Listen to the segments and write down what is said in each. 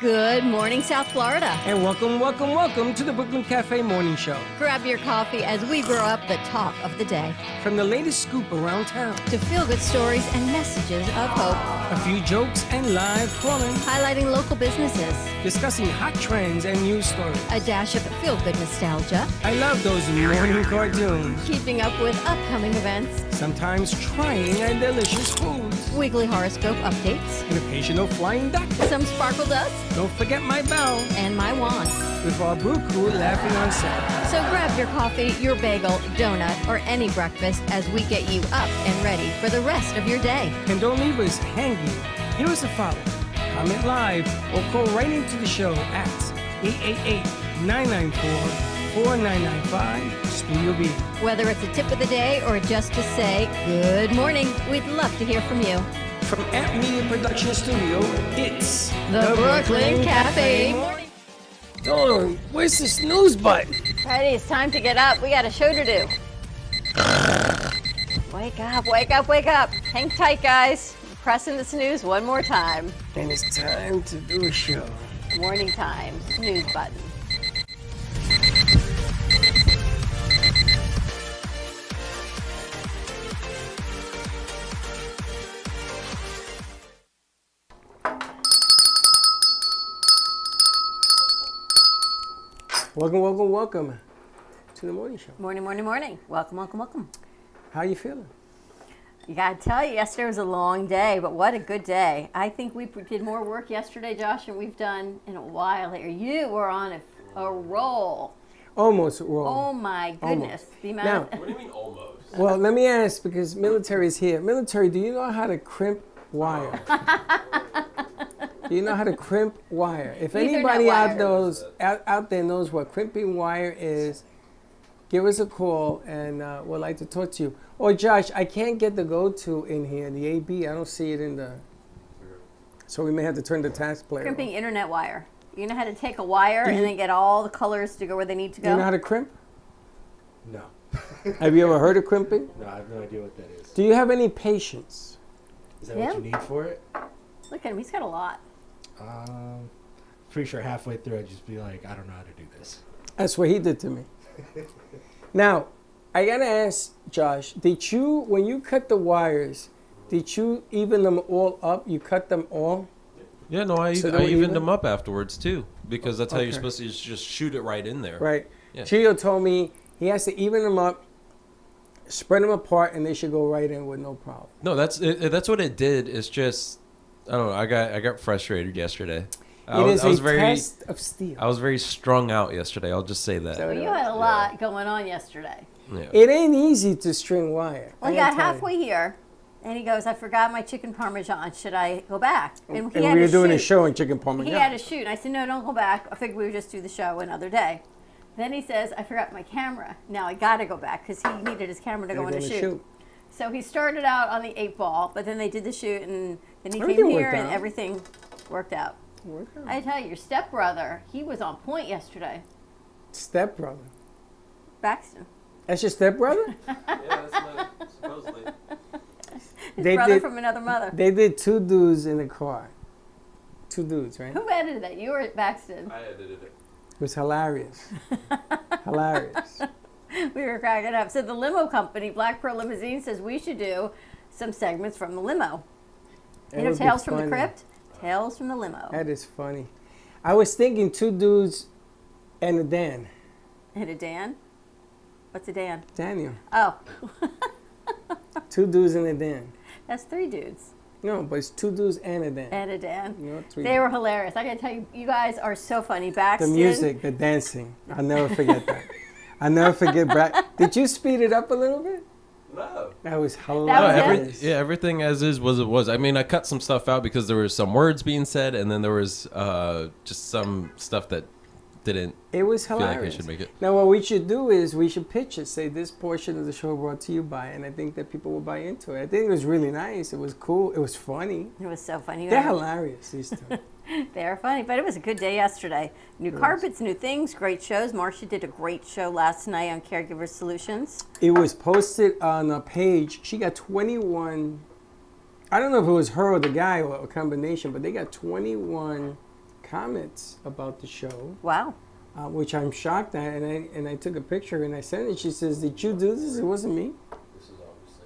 Good morning, South Florida. And welcome to the Brooklyn Cafe Morning Show. Grab your coffee as we brew up the talk of the day. From the latest scoop around town to feel-good stories and messages of hope. A few jokes and live calling. Highlighting local businesses. Discussing hot trends and news stories. A dash of feel-good nostalgia. I love those morning cartoons. Keeping up with upcoming events. Sometimes trying and delicious foods. Weekly horoscope updates. An occasional flying duck. Some sparkle dust. Don't forget my bell. And my wand. With our brew crew laughing on set. So grab your coffee, your bagel, donut, or any breakfast as we get you up and ready for the rest of your day. And don't leave us hanging. Here is a follow. Comment live or call right into the show at 888-994-4995 Studio B. Whether it's a tip of the day or just to say good morning, we'd love to hear from you. From Amp Media Production Studio, it's the Brooklyn Cafe Morning. Dawn, where's the snooze button? Freddie, it's time to get up. We got a show to do. Wake up, wake up, wake up. Hang tight, guys. Pressing the snooze one more time. And it's time to do a show. Morning time, snooze button. Welcome to the morning show. Morning. Welcome. How you feeling? You gotta tell you, yesterday was a long day, but what a good day. I think we did more work yesterday, Josh, than we've done in a while here. You were on a roll. Almost a roll. Oh my goodness. Now, what do you mean almost? Well, let me ask, because military is here. Military, do you know how to crimp wire? Do you know how to crimp wire? If anybody out there knows what crimping wire is, give us a call and we'd like to talk to you. Or Josh, I can't get the go-to in here, the AB. I don't see it in the... So we may have to turn the task player Crimping on. internet wire. You know how to take a wire and then get all the colors to go where they need to go? Do you know how to crimp? No. Have you ever heard of crimping? No, I have no idea what that is. Do you have any patience? Is that what you need for it? Look at him, he's got a lot. Pretty sure halfway through I'd just be like, I don't know how to do this. That's what he did to me. Now, I gotta ask, Josh, did you, when you cut the wires, did you even them all up? You cut them all? Yeah, no, I evened them up afterwards too, because that's how you're supposed to just shoot it right in there. Right. Yeah. Chio told me he has to even them up, spread them apart, and they should go right in with no problem. No, that's what it did. It's just, I don't know. I got frustrated yesterday. It is a test of steel. I was very strung out yesterday. I'll just say that. Well, you had a lot going on yesterday. Yeah. It ain't easy to string wire. Well, he got halfway here, and he goes, I forgot my chicken parmesan. Should I go back? And we were doing a show in chicken parmesan. He had to shoot. And I said, no, don't go back. I figured we would just do the show another day. Then he says, I forgot my camera. Now I got to go back because he needed his camera to go in the shoot. So he started out on the 8-ball, but then they did the shoot, and then he came here, and everything worked out. I tell you, your stepbrother, he was on point yesterday. Stepbrother? Baxton. That's your stepbrother? Yeah, that's my, supposedly. His brother from another mother. They did 2 dudes in the car. 2 dudes, right? Who edited that? You or Baxton? I edited it. It was hilarious. Hilarious. We were cracking up. So the limo company, Black Pearl Limousine, says we should do some segments from the limo. You know, Tales from the Crypt? Tales from the Limo. That is funny. I was thinking 2 dudes and a Dan. And a Dan? What's a Dan? Daniel. Oh. 2 dudes and a Dan. That's 3 dudes. No, but it's 2 dudes and a Dan. And a Dan. You know, 3 They were hilarious. I gotta tell you, you guys are so funny. Baxton. The music, the dancing. I'll never forget that. I'll never forget. Did you speed it up a little bit? No. That was hilarious. Everything as is was it was. I mean, I cut some stuff out because there was some words being said, and then there was just some stuff that didn't. It was hilarious. Feel like I should make it. Now, what we should do is we should pitch it. Say this portion of the show brought to you by, and I think that people will buy into it. I think it was really nice. It was cool. It was funny. It was so funny. They're hilarious. These 2. They're funny, but it was a good day yesterday. New carpets, new things, great shows. Marcia did a great show last night on Caregiver Solutions. It was posted on a page. She got 21. I don't know if it was her or the guy or a combination, but they got 21 comments about the show, Wow. which I'm shocked at. And I took a picture and I sent it. She says, "Did you do this? It wasn't me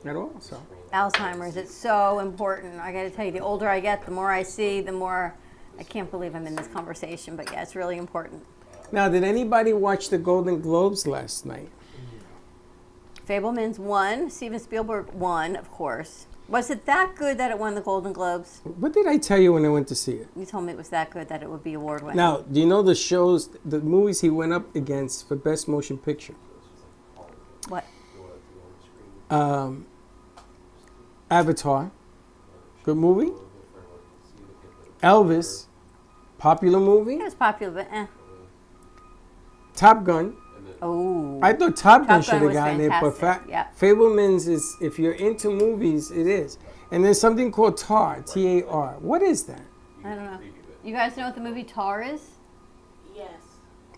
at all." So Alzheimer's, it's so important. I got to tell you, the older I get, the more I see, the more I can't believe I'm in this conversation. But yeah, it's really important. now, did anybody watch the Golden Globes last night? Fabelmans won. Steven Spielberg won, of course. Was it that good that it won the Golden Globes? What did I tell you when I went to see it? You told me it was that good that it would be award winning. Now, do you know the movies he went up against for Best Motion Picture? What? Avatar, good movie. Elvis, popular movie. It was popular, but Top Gun. Oh. I thought Top Gun Gun should have was gotten it, but fantastic, yeah. Fabelmans is, if you're into movies, it is. And there's something called TAR, T-A-R. What is that? I don't know. You guys know what the movie Tar is? Yes.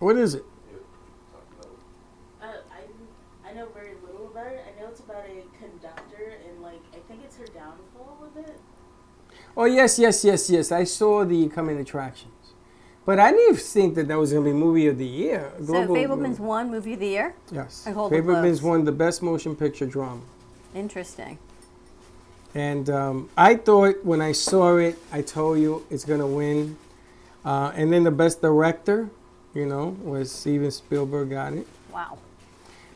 What is it? I know very little about it. I know it's about a conductor and like I think it's her downfall with it. Oh, yes. I saw the coming attractions. But I didn't think that was going to be movie of the year. So Fabelmans won movie of the year? Yes. and Golden Fabelmans Globes. won the best motion picture drama. Interesting. And I thought when I saw it, I told you it's going to win. And then the best director, was Steven Spielberg got it. Wow.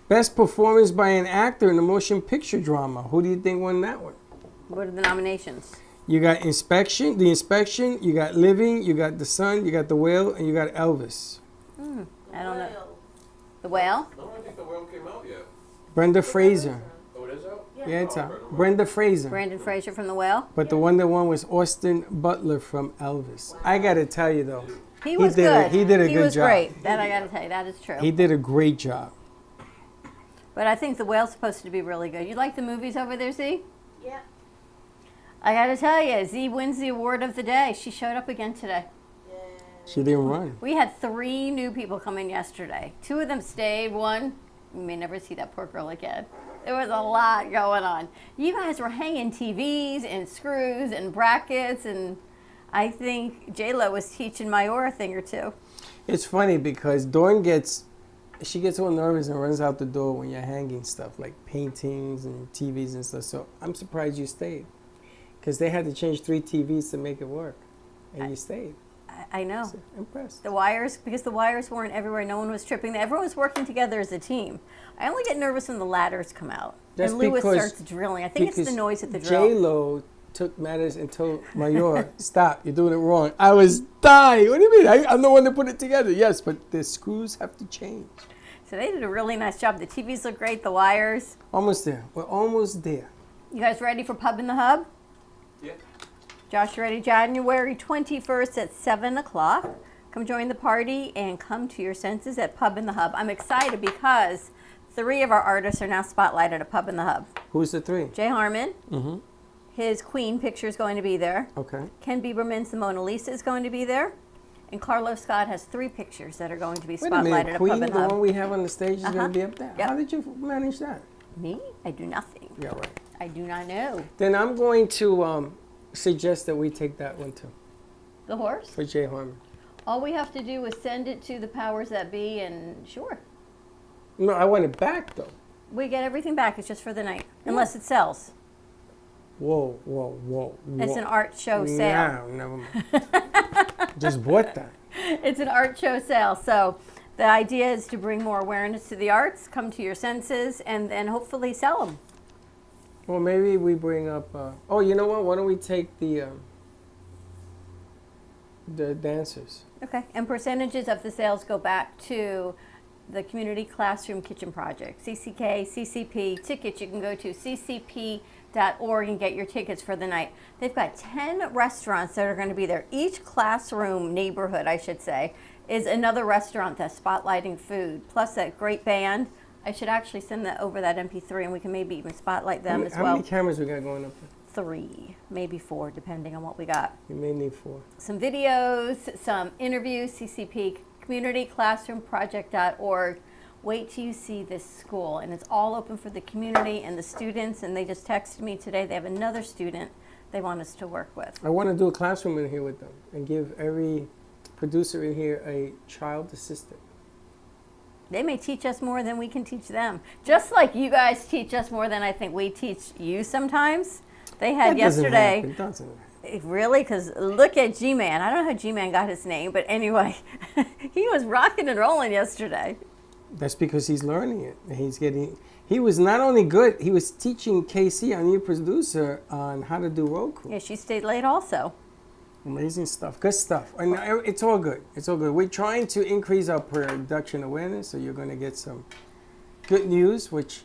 Best performance by an actor in a motion picture drama. Who do you think won that one? What are the nominations? You got The Inspection, you got Living, you got The Sun, you got The Whale, and you got Elvis. I don't know. The Whale? No, I think the whale came out yet. Brenda Fraser. Oh, it is out? Yeah, it's out. Brenda Fraser. Brandon Fraser from The Whale? But the one that won was Austin Butler from Elvis. I got to tell you, though, He was did good. he did a He good was job. great. That I got to tell you, that is true. he did a great job. But I think The Whale's supposed to be really good. You like the movies over there, Z? Yeah. I got to tell you, Z wins the award of the day. She showed up again today. Yeah. She didn't run. We had 3 new people come in yesterday. 2 of them stayed. One, you may never see that poor girl again. There was a lot going on. You guys were hanging TVs and screws and brackets, and I think J-Lo was teaching Mayora a thing or two. It's funny because Dawn gets all nervous and runs out the door when you're hanging stuff like paintings and TVs and stuff. So I'm surprised you stayed because they had to change 3 TVs to make it work, and you stayed. I know. So, impressed. The wires, because the wires weren't everywhere, no one was tripping. Everyone was working together as a team. I only get nervous when the ladders come out. That's and Lewis because- starts drilling. I think it's the Because noise at the drill. J-Lo took matters and told Mayora, stop, you're doing it wrong. I was dying. What do you mean? I'm the one that put it together. Yes, but the screws have to change. So they did a really nice job. The TVs look great, the wires. Almost there. We're almost there. You guys ready for Pub in the Hub? Yeah. Josh, you ready? January 21st at 7 o'clock. Come join the party and come to your senses at Pub in the Hub. I'm excited because 3 of our artists are now spotlighted at Pub in the Hub. Who's the 3? Jay Harmon, Mm-hmm. his Queen picture is going to be there. Okay. Ken Bieberman's The Mona Lisa is going to be there. And Carlos Scott has 3 pictures that are going to be Wait a spotlighted minute. at Queen, Pub in the the one Hub. we have on the stage, is Uh-huh. going to be up there. Yep. How did you manage that? Me? I do nothing. Yeah, right. I do not know. Then I'm going to suggest that we take that one too The horse? for Jay Harmon. All we have to do is send it to the powers that be, and sure. No, I want it back though. We get everything back. It's just for the night. Unless it sells. Whoa. It's an art show sale. No, never mind. Just bought that. It's an art show sale. So the idea is to bring more awareness to the arts, come to your senses, and then hopefully sell them. Well, maybe we bring up. Oh, you know what? Why don't we take the dancers? Okay. And percentages of the sales go back to the Community Classroom Kitchen Project. CCK, CCP, tickets you can go to ccp.org and get your tickets for the night. They've got 10 restaurants that are going to be there. Each classroom neighborhood, I should say, is another restaurant that's spotlighting food, plus that great band. I should actually send that over that MP3 and we can maybe even spotlight them as How well. many cameras we got going up there? 3, maybe 4, depending on what we got. We may need 4. Some videos, some interviews, CCP, communityclassroomproject.org. Wait till you see this school. And it's all open for the community and the students. And they just texted me today. They have another student they want us to work with. I want to do a classroom in here with them and give every producer in here a child assistant. They may teach us more than we can teach them. Just like you guys teach us more than I think we teach you sometimes. They had That doesn't yesterday. happen, doesn't it? Really? Because look at G-Man. I don't know how G-Man got his name, but anyway, he was rocking and rolling yesterday. That's because he's learning it. And he's getting. He was not only good. He was teaching Casey, our new producer, on how to do Roku. Yeah, she stayed late also. Amazing stuff. Good stuff. And it's all good. It's all good. We're trying to increase our production awareness, so you're going to get some good news, which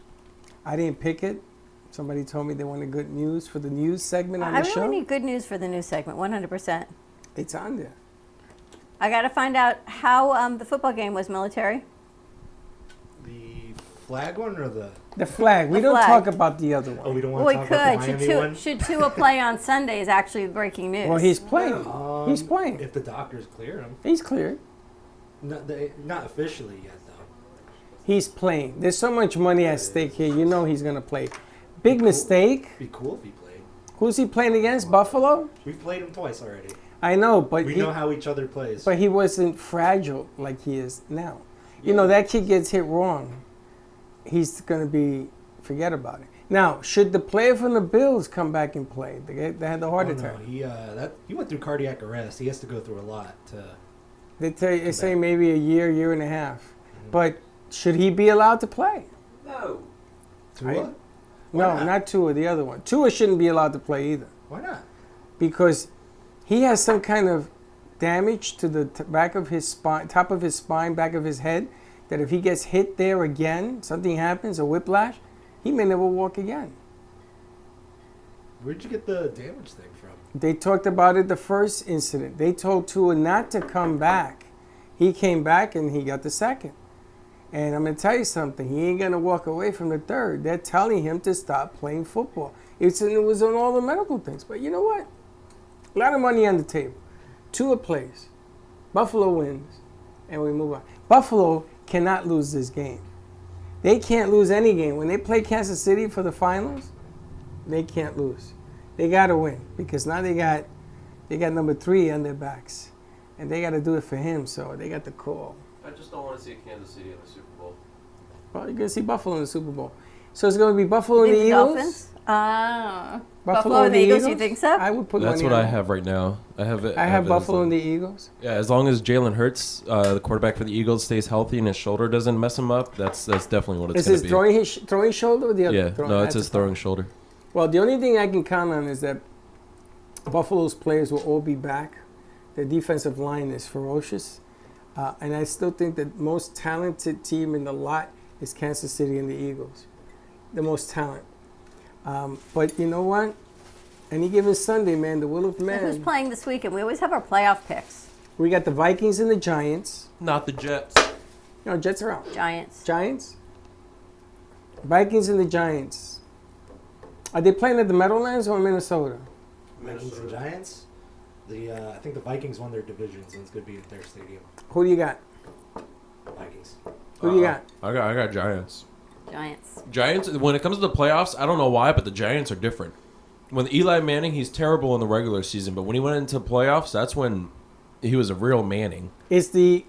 I didn't pick it. Somebody told me they wanted good news for the news segment on I the show. really need good news for the news segment, 100%. It's on there. I got to find out how the football game was, military. The flag one or the? The flag. We The don't flag. talk about the other Oh, one. we don't want Well, to we talk about the could. Miami one. Should Tua play on Sunday is actually breaking news. Well, he's playing. He's playing. If the doctors clear him, He's cleared. not officially yet though. He's playing. There's so much money at stake here. You know he's going to play. Big mistake. Be cool if he played. Who's he playing against? Buffalo? We've played him twice already. I know, but We know how each other plays. but he wasn't fragile like he is now. You know, that kid gets hit wrong. He's going to be, forget about it. Now, should the player from the Bills come back and play? They had the heart attack. No, he went through cardiac arrest. He has to go through a lot to. They say maybe a year and a half. But should he be allowed to play? No. Tua? No, not Tua, the other one. Tua shouldn't be allowed to play either. Why not? Because he has some kind of damage to the back of his spine, top of his spine, back of his head, that if he gets hit there again, something happens, a whiplash, he may never walk again. Where'd you get the damage thing from? They talked about it the first incident. They told Tua not to come back. He came back and he got the second. And I'm going to tell you something. He ain't going to walk away from the third. They're telling him to stop playing football. It was on all the medical things. But you know what? A lot of money on the table. Tua plays. Buffalo wins. And we move on. Buffalo cannot lose this game. They can't lose any game. When they play Kansas City for the finals, they can't lose. They got to win because now they got number 3 on their backs. And they got to do it for him, so they got the call. I just don't want to see Kansas City in the Super Bowl. Well, you're going to see Buffalo in the Super Bowl. So it's going to be Buffalo and Think the the Eagles? Dolphins? Buffalo and the Eagles, you think so? I would put That's money what on I it. have right now. I have it. I have it as Buffalo a- and the Eagles. Yeah, as long as Jalen Hurts, the quarterback for the Eagles, stays healthy and his shoulder doesn't mess him up, that's definitely what it's Is going his to be. throwing shoulder or the other? Yeah, no, it's that's his throwing shoulder. Well, the only thing I can count on is that Buffalo's players will all be back. Their defensive line is ferocious. And I still think that most talented team in the lot is Kansas City and the Eagles. The most talent. But you know what? Any given Sunday, man, the will of Who's man. playing this weekend? We always have our playoff picks. We got the Vikings and the Giants. Not the Jets. No, Jets are out. Giants. Giants? Vikings and the Giants. Are they playing at the Meadowlands or Minnesota? Vikings and Giants. I think the Vikings won their division, so it's going to be at their stadium. Who do you got? Vikings. Who do you got? I got Giants. Giants. Giants, when it comes to the playoffs, I don't know why, but the Giants are different. When Eli Manning, he's terrible in the regular season, but when he went into playoffs, that's when he was a real Manning. Is the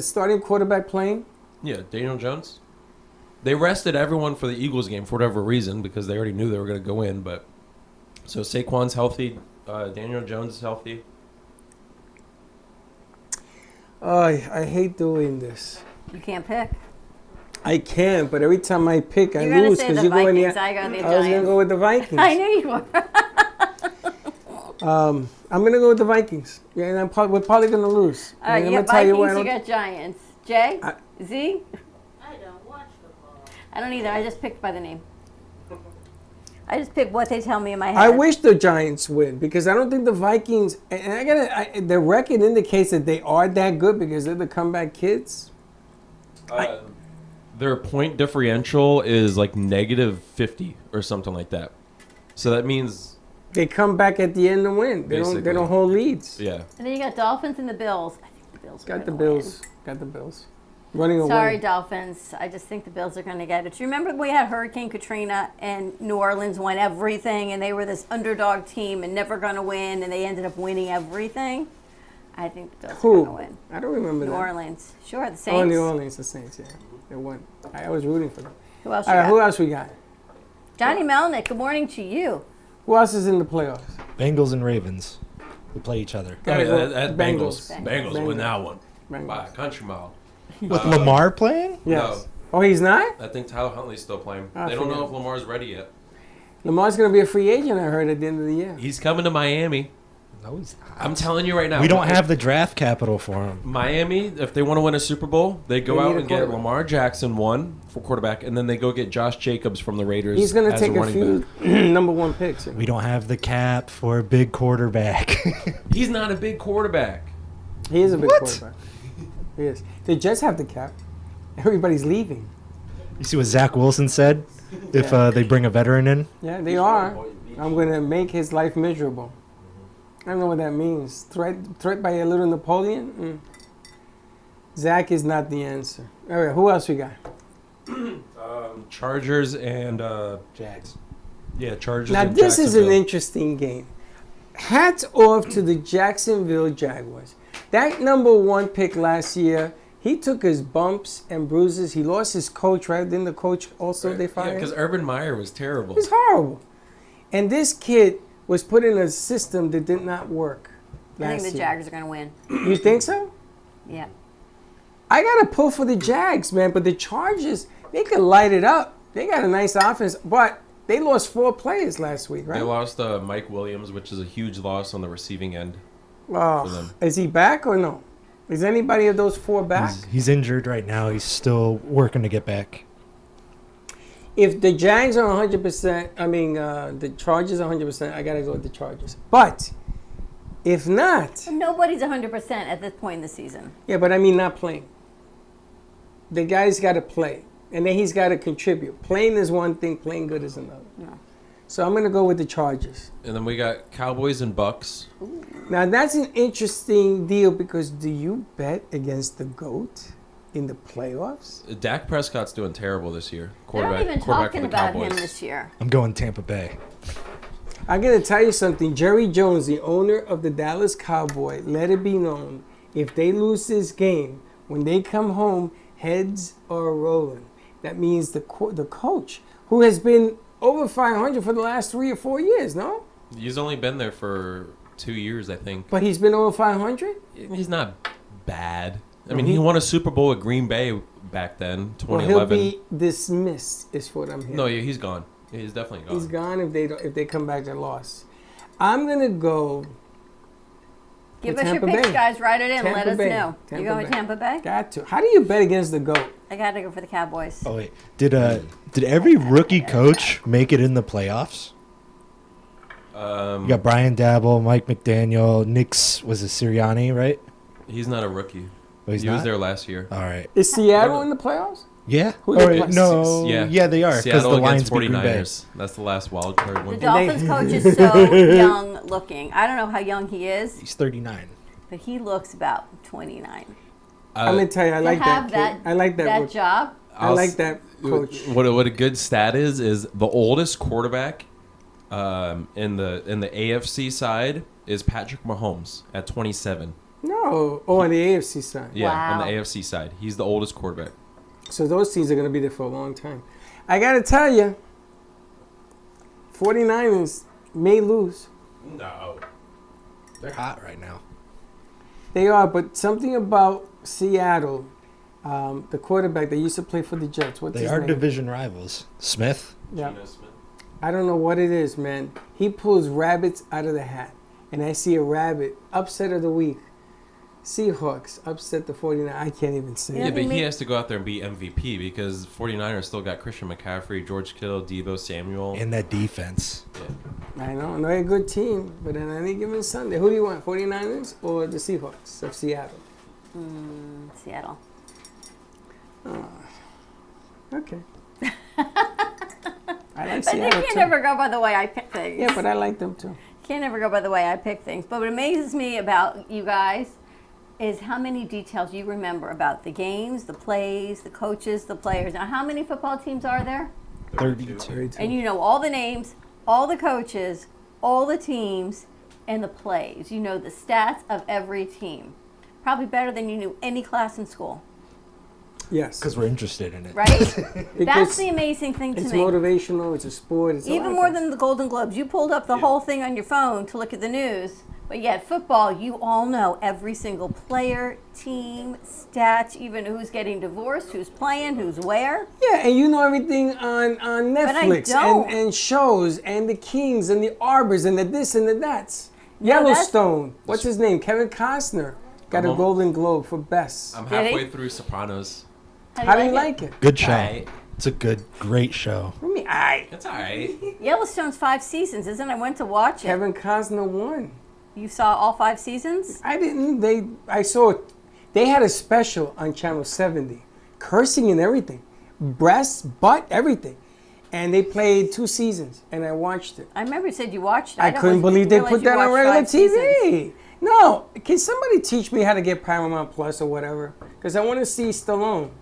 starting quarterback playing? Yeah, Daniel Jones. They rested everyone for the Eagles game for whatever reason because they already knew they were going to go in. But so Saquon's healthy, Daniel Jones is healthy. I hate doing this. You can't pick. I can, but every time I pick, I You're going to lose say because the you go in the. Vikings. I go the I was going to Giants. go with the Vikings. I knew you were. I'm going to go with the Vikings. Yeah, and we're probably going to lose. All right, And you I'm got gonna tell Vikings, what, I you don't- got Giants. Jay? I- Z? I don't watch football. I don't either. I just picked by the name. I just pick what they tell me in my head. I wish the Giants win because I don't think the Vikings. And the record indicates that they are that good because they're the comeback kids. Their point differential is like negative 50 or something like that. So that means, They come back at the end and win. They Basically. don't hold leads. yeah. And then you got Dolphins and the Bills. I think the Bills are Got the gonna Bills. Got the Bills. Running win. away. Sorry, Dolphins. I just think the Bills are going to get it. Do you remember we had Hurricane Katrina and New Orleans won everything and they were this underdog team and never going to win and they ended up winning everything? I think the Bills are Who? going to win. I don't remember New that. Orleans. Sure, the Oh, Saints. New Orleans, the Saints, yeah. They won. I was rooting for them. Who else you All right, got? who else we got? Johnny Melnick, good morning to you. Who else is in the playoffs? Bengals and Ravens. We play each other. Gotta yeah, go that Bengals. Bengals. Bengals win that one Bengals. by a country mile. With Lamar playing? Yes. Oh, he's not? I think Tyler Huntley's still playing. Ah, They don't know forget if Lamar's ready yet. Lamar's going to be a free agent, I heard, at the end of the year. He's coming to Miami. No, he's not. I'm telling you right now. We don't have the draft capital for him. Miami, if they want to win a Super Bowl, they go They need out a and get quarterback. Lamar Jackson one for quarterback, and then they go get Josh Jacobs from the Raiders. He's going to as take a running few back. number one picks. We don't have the cap for a big quarterback. He's not a big quarterback. He is a big What? quarterback. He is. The Jets have the cap. Everybody's leaving. You see what Zach Wilson said? If Yeah. they bring a veteran in? Yeah, they are. I'm going to make his life miserable. I don't know what that means. Threat by a little Napoleon? Zach is not the answer. All right, who else we got? Chargers and Jags. Chargers. Now, and this is an Jacksonville. interesting game. Hats off to the Jacksonville Jaguars. That number one pick last year, he took his bumps and bruises. He lost his coach, right? Didn't the coach also they Yeah, fired? because Urban Meyer was terrible. It's horrible. And this kid was put in a system that did not work I last think the year. Jags are going to win. You think so? Yeah. I got to pull for the Jags, man. But the Chargers, they could light it up. They got a nice offense, but they lost 4 players last week, right? They lost Mike Williams, which is a huge loss on the receiving end. for Oh, them. is he back or no? Is anybody of those 4 back? He's injured right now. He's still working to get back. If the Jags are 100%, the Chargers are 100%, I got to go with the Chargers. But if not, Nobody's 100% at this point in the season. yeah, but I mean not playing. The guy's got to play, and then he's got to contribute. Playing is one thing, playing good is another. No. So I'm going to go with the Chargers. And then we got Cowboys and Bucks. Now, that's an interesting deal because do you bet against the GOAT in the playoffs? Dak Prescott's doing terrible this year. They're not even Quarterback talking for the about Cowboys. him this year. I'm going Tampa Bay. I'm going to tell you something. Jerry Jones, the owner of the Dallas Cowboy, let it be known, if they lose this game, when they come home, heads are rolling. That means the coach, who has been over 500 for the last 3 or 4 years, no? He's only been there for 2 years, I think. But he's been over 500? He's not bad. I mean, he won a Super Bowl with Green Bay back then, Well, 2011. he'll be dismissed, is what I'm hearing. No, yeah, he's gone. He's definitely gone. He's gone if they come back and lost. I'm going to go Give with us your Tampa picks, Bay. guys. Write it in. Tampa Let us Bay. know. Tampa You going Bay. with Tampa Bay? Got to. How do you bet against the GOAT? I got to go for the Cowboys. Oh wait, did every rookie coach make it in the playoffs? You got Brian Dabble, Mike McDaniel, Nick's was it Sirianni, right? He's not a rookie. Oh, he's he not? was there last year. All right. Is Seattle in the playoffs? Yeah. Who they Or, play? no. Yeah. Yeah, they are because Seattle the Lions against beat Green Bay. 49ers. That's the last wild card The one. Dolphins coach is so young looking. I don't know how young he is, He's 39. but he looks about 29. I'm going to tell you, I like to have that kid. I like that. that rookie. job. I like that coach. What a good stat is the oldest quarterback in the AFC side is Patrick Mahomes at 27. No. Oh, on the AFC side. Yeah, on Wow. the AFC side, he's the oldest quarterback. So those teams are going to be there for a long time. I got to tell you, 49ers may lose. No. They're hot right now. They are, but something about Seattle, the quarterback that used to play for the Jets. What's They his are name? division rivals. Smith. Yeah. I don't know what it is, man. He pulls rabbits out of the hat. And I see a rabbit, upset of the week. Seahawks upset the 49ers. I can't even say Yeah, Yeah, it. but he he made- has to go out there and be MVP because 49ers still got Christian McCaffrey, George Kittle, Deebo Samuel. And that defense. I know. They're a good team. But on any given Sunday, who do you want, 49ers or the Seahawks of Seattle? Seattle. Okay. I like But you Seattle can't too. never go by the way I pick things. Yeah, but I like them too. Can't never go by the way I pick things. But what amazes me about you guys is how many details you remember about the games, the plays, the coaches, the players. Now, how many football teams are there? 32. And you know all the names, all the coaches, all the teams, and the plays. You know the stats of every team. Probably better than you knew any class in school. Yes. Because we're interested in it. Right? Because That's the amazing thing to it's me. motivational, it's a sport, it's a Even lot more of than the Golden Globes. You pulled up the whole thing on your phone to look at the news. But yet, football, you all know every single player, team, stats, even who's getting divorced, who's playing, who's where. Yeah, and you know everything on Netflix don't. and shows and the Kings and the Arbors and the this and the that's. No, that's- Yellowstone. What's his name? Kevin Costner got a Uh-huh. Golden Globe for best. I'm Did he? halfway through Sopranos. How do you like it? Good show. Aight. It's a great show. I mean, I It's all right. Yellowstone's 5 seasons, isn't it? I went to watch it. Kevin Costner won. You saw all 5 seasons? I didn't. I saw. They had a special on Channel 70, cursing and everything, breasts, butt, everything, and they played 2 seasons, and I watched it. I remember you said you watched it. I couldn't believe they realize put you that on watched regular 5 seasons. TV. No, can somebody teach me how to get Paramount Plus or whatever? Because I want to see Stallone.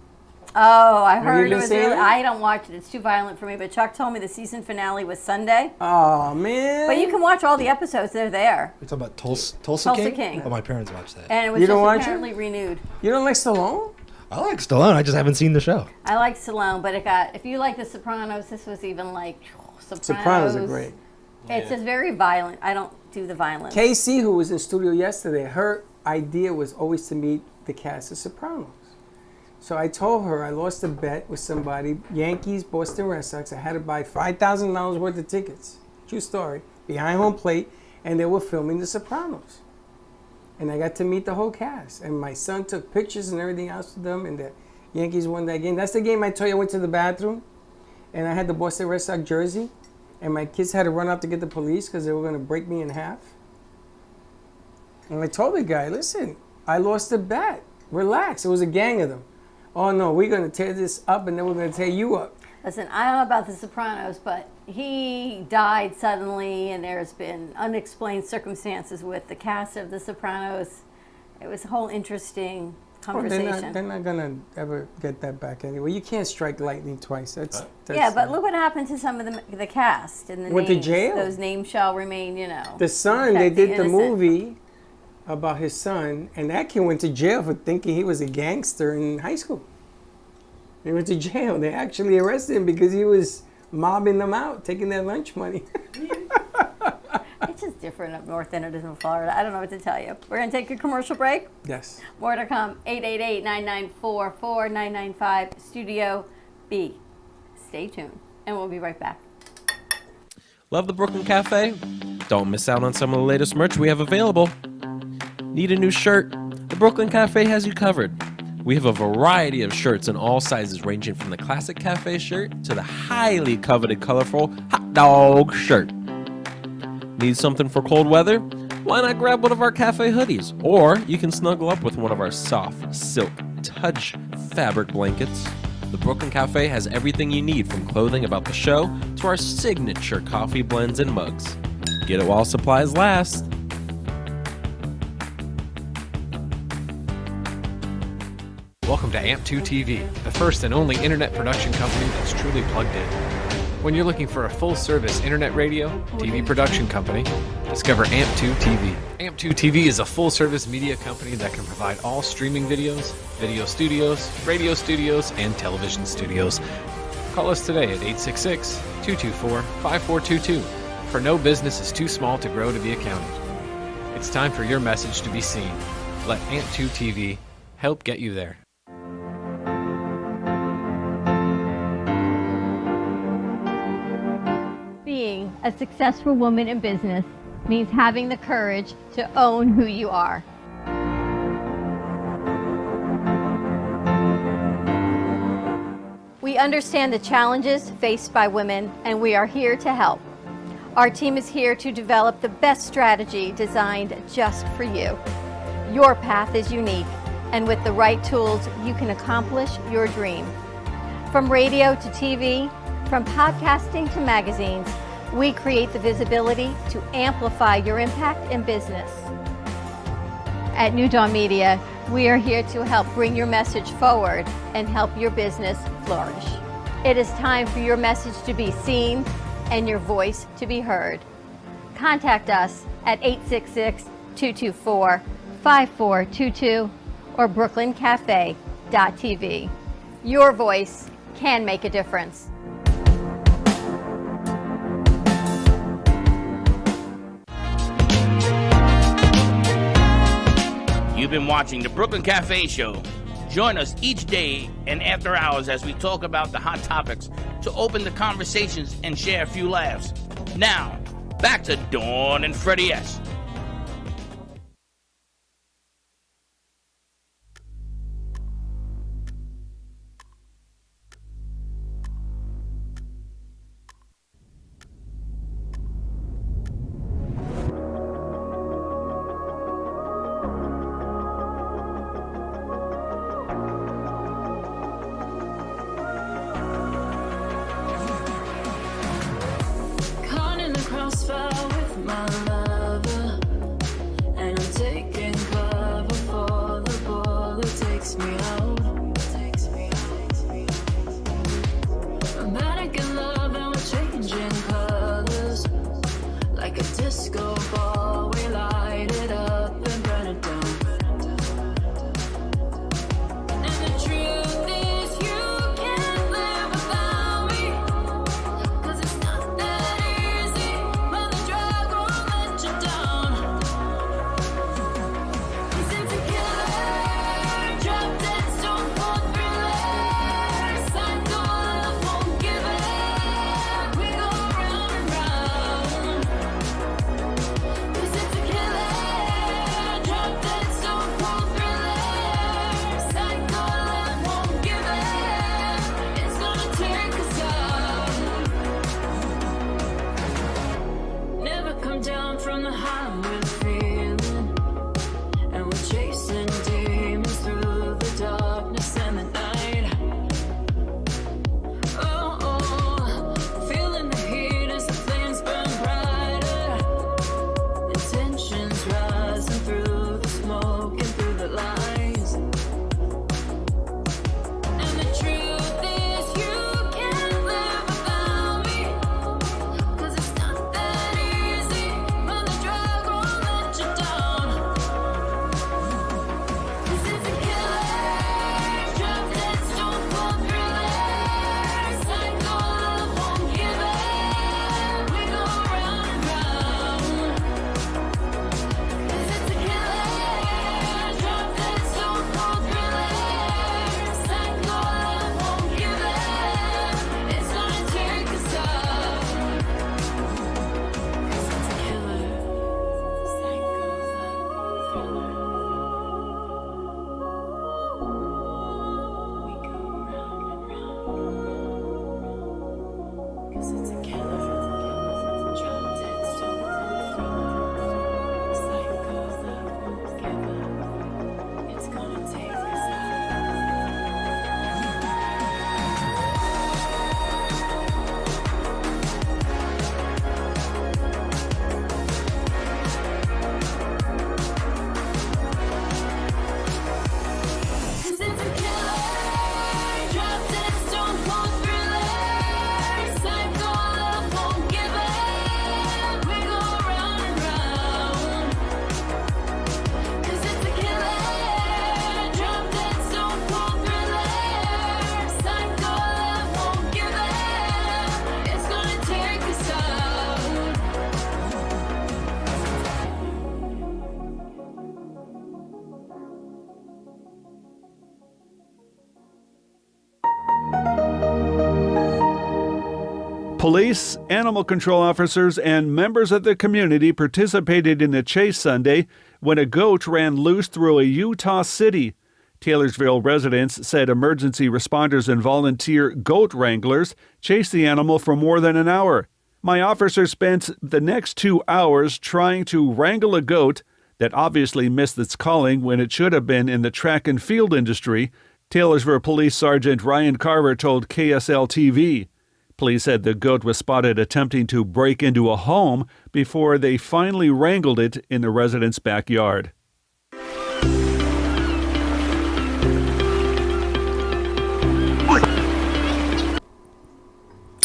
Oh, I Have heard you it been was seeing really. it? I don't watch it. It's too violent for me. But Chuck told me the season finale was Sunday. Oh man! But you can watch all the episodes. They're there. We're talking about Tulsa Tulsa King? King. Oh, my parents watched that. And it was You just don't watch it? apparently renewed. You don't like Stallone? I like Stallone. I just haven't seen the show. I like Stallone, but it got. If you like The Sopranos, this was even like Sopranos. Sopranos are great. It's just very violent. I don't do the violence. Casey, who was in studio yesterday, her idea was always to meet the cast of Sopranos. So I told her I lost a bet with somebody, Yankees, Boston Red Sox. I had to buy $5,000 worth of tickets. True story. Behind home plate, and they were filming The Sopranos. And I got to meet the whole cast. And my son took pictures and everything else with them, and the Yankees won that game. That's the game I told you I went to the bathroom, and I had the Boston Red Sox jersey, and my kids had to run out to get the police because they were going to break me in half. And I told the guy, listen, I lost a bet. Relax. It was a gang of them. Oh, no, we're going to tear this up, and then we're going to tear you up. Listen, I don't know about The Sopranos, but he died suddenly, and there's been unexplained circumstances with the cast of The Sopranos. It was a whole interesting conversation. They're not going to ever get that back anyway. You can't strike lightning twice. That's Yeah, but look what happened to some of the cast and the Went to names. jail. Those names shall remain, The son, they protect did the innocent. movie about his son, and that kid went to jail for thinking he was a gangster in high school. He went to jail. They actually arrested him because he was mobbing them out, taking their lunch money. It's just different up north than it is in Florida. I don't know what to tell you. We're going to take a commercial break. Yes. More to come. 888-994-4995, Studio B. Stay tuned, and we'll be right back. Love the Brooklyn Cafe? Don't miss out on some of the latest merch we have available. Need a new shirt? The Brooklyn Cafe has you covered. We have a variety of shirts in all sizes, ranging from the classic cafe shirt to the highly coveted colorful hot dog shirt. Need something for cold weather? Why not grab one of our cafe hoodies? Or you can snuggle up with one of our soft silk touch fabric blankets. The Brooklyn Cafe has everything you need, from clothing about the show to our signature coffee blends and mugs. Get it while supplies last. Welcome to AMP2 TV, the first and only internet production company that's truly plugged in. When you're looking for a full-service internet radio, TV production company, discover AMP2 TV. AMP2 TV is a full-service media company that can provide all streaming videos, video studios, radio studios, and television studios. Call us today at 866-224-5422, for no business is too small to grow to be accounted. It's time for your message to be seen. Let AMP2 TV help get you there. Being a successful woman in business means having the courage to own who you are. We understand the challenges faced by women, and we are here to help. Our team is here to develop the best strategy designed just for you. Your path is unique, and with the right tools, you can accomplish your dream. From radio to TV, from podcasting to magazines, we create the visibility to amplify your impact in business. At New Dawn Media, we are here to help bring your message forward and help your business flourish. It is time for your message to be seen and your voice to be heard. Contact us at 866-224-5422 or brooklyncafe.tv. Your voice can make a difference. You've been watching the Brooklyn Cafe Show. Join us each day and after hours as we talk about the hot topics to open the conversations and share a few laughs. Now, back to Dawn and Freddie S. Caught in the crossfire with my lover, and I'm taking cover for the bullet takes me out. I'm panic in love and we're changing colors like a disco ball. We light it up and burn it down. And the truth is, you can't live without me. 'Cause it's not that easy, but the drug won't let you down. 'Cause it's a killer, drop dead, stone cold thriller, psycho love won't give up. We go round and round. 'Cause it's a killer, drop dead, stone cold thriller, psycho love won't give up. It's gonna take us out. Never come down from the high we're feeling, and we're chasing demons through the darkness and the night. Feeling the heat as the flames burn brighter, intentions rising through the smoke and through the lies. And the truth is, you can't live without me. 'Cause it's not that easy, but the drug won't let you down. 'Cause it's a killer, drop dead, stone cold thriller, psycho love won't give up. We go round and round. 'Cause it's a killer, drop dead, stone cold thriller, psycho love won't give up. It's gonna take us out. 'Cause it's a killer, psycho love thriller. We go round and round. 'Cause it's a killer, drop dead, stone cold thriller, psycho love won't give up. It's gonna take us out. Cause it's a killer, drop dead, stone cold thriller, psycho love won't give up. We go round and round. 'Cause it's a killer, drop dead, stone cold thriller, psycho love won't give up. It's gonna take us out. Police, animal control officers, and members of the community participated in a chase Sunday when a goat ran loose through a Utah city. Taylorsville residents said emergency responders and volunteer goat wranglers chased the animal for more than an hour. My officer spent the next 2 hours trying to wrangle a goat that obviously missed its calling when it should have been in the track and field industry, Taylorsville Police Sergeant Ryan Carver told KSL-TV. Police said the goat was spotted attempting to break into a home before they finally wrangled it in the resident's backyard.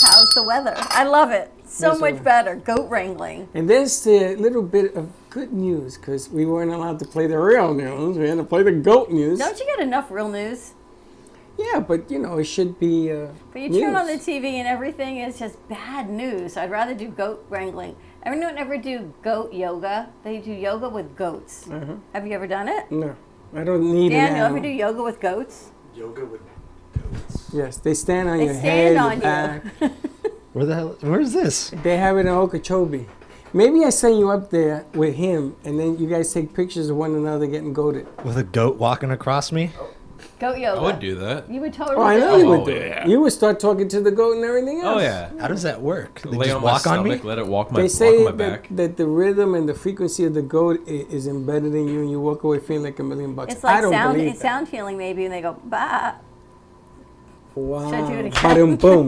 How's the weather? I love it. So That's much all. better. Goat wrangling. And there's the little bit of good news because we weren't allowed to play the real news. We had to play the goat news. Don't you get enough real news? Yeah, but it should be. But you turn on the TV and everything is just bad news. I'd rather do goat wrangling. Anyone ever do goat yoga? They do yoga with goats. Have you ever done it? No, I don't need Dan, an you ever animal. do yoga with goats? Yoga with goats. Yes, they stand on They your stand head, on your you. back. Where the hell? Where's this? They have it in Okeechobee. Maybe I send you up there with him, and then you guys take pictures of one another getting goated. With a goat walking across me? Goat yoga. I would do that. You would totally Oh, I do know it. you would Oh, do yeah. it. You would start talking to the goat and everything else. Oh yeah. How does that work? They Lay just on my walk on me? stomach, let it walk They my say walk on my back. that the rhythm and the frequency of the goat is embedded in you, and you walk away feeling like $1,000,000. It's I like don't sound, believe it's that. sound healing maybe, and they go, bah. Wow. Should I do it again? Ba-dum, boom.